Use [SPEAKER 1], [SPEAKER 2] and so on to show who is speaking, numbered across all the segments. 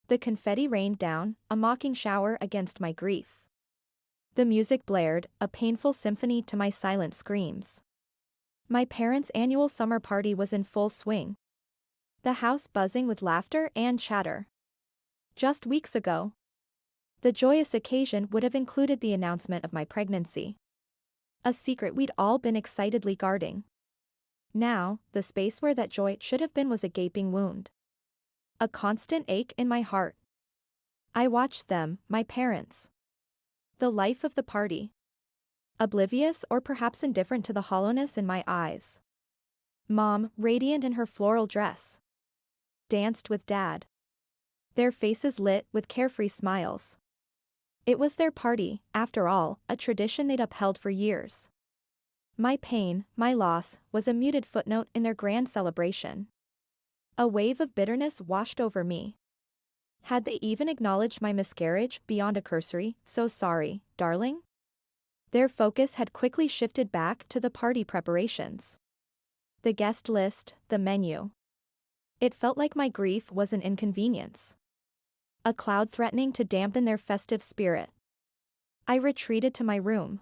[SPEAKER 1] The confetti rained down, a mocking shower against my grief. The music blared, a painful symphony to my silent screams. My parents' annual summer party was in full swing. The house buzzing with laughter and chatter. Just weeks ago, the joyous occasion would have included the announcement of my pregnancy. A secret we'd all been excitedly guarding. Now, the space where that joy should have been was a gaping wound. A constant ache in my heart. I watched them, my parents. The life of the party. Oblivious or perhaps indifferent to the hollowness in my eyes. Mom, radiant in her floral dress, danced with Dad. Their faces lit with carefree smiles. It was their party, after all, a tradition they'd upheld for years. My pain, my loss, was a muted footnote in their grand celebration. A wave of bitterness washed over me. Had they even acknowledged my miscarriage beyond a cursory, "So sorry, darling?" Their focus had quickly shifted back to the party preparations. The guest list, the menu. It felt like my grief was an inconvenience. A cloud threatening to dampen their festive spirit. I retreated to my room.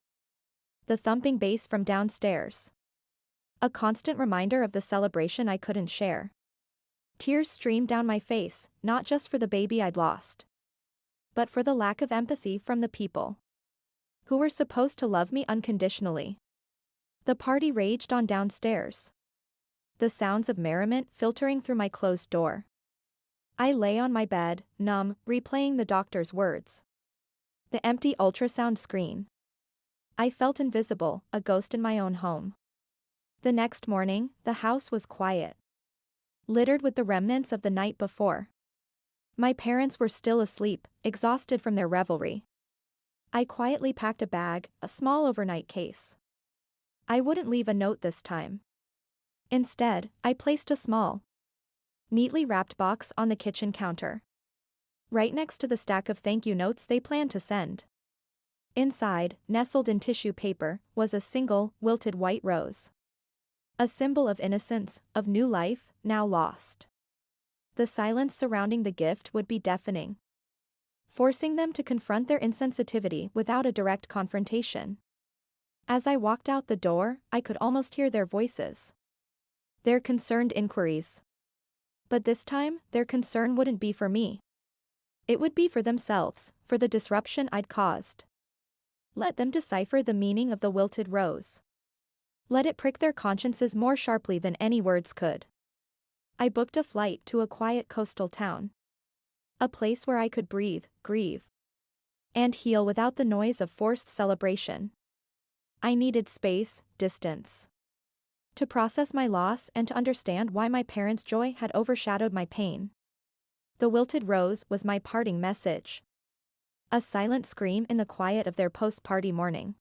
[SPEAKER 1] The thumping bass from downstairs. A constant reminder of the celebration I couldn't share. Tears streamed down my face, not just for the baby I'd lost, but for the lack of empathy from the people who were supposed to love me unconditionally. The party raged on downstairs. The sounds of merriment filtering through my closed door. I lay on my bed, numb, replaying the doctor's words. The empty ultrasound screen. I felt invisible, a ghost in my own home. The next morning, the house was quiet. Littered with the remnants of the night before. My parents were still asleep, exhausted from their revelry. I quietly packed a bag, a small overnight case. I wouldn't leave a note this time. Instead, I placed a small, neatly wrapped box on the kitchen counter. Right next to the stack of thank you notes they planned to send. Inside, nestled in tissue paper, was a single, wilted white rose. A symbol of innocence, of new life, now lost. The silence surrounding the gift would be deafening, forcing them to confront their insensitivity without a direct confrontation. As I walked out the door, I could almost hear their voices. Their concerned inquiries. But this time, their concern wouldn't be for me. It would be for themselves, for the disruption I'd caused. Let them decipher the meaning of the wilted rose. Let it prick their consciences more sharply than any words could. I booked a flight to a quiet coastal town. A place where I could breathe, grieve, and heal without the noise of forced celebration. I needed space, distance, to process my loss and to understand why my parents' joy had overshadowed my pain. The wilted rose was my parting message. A silent scream in the quiet of their post-party morning.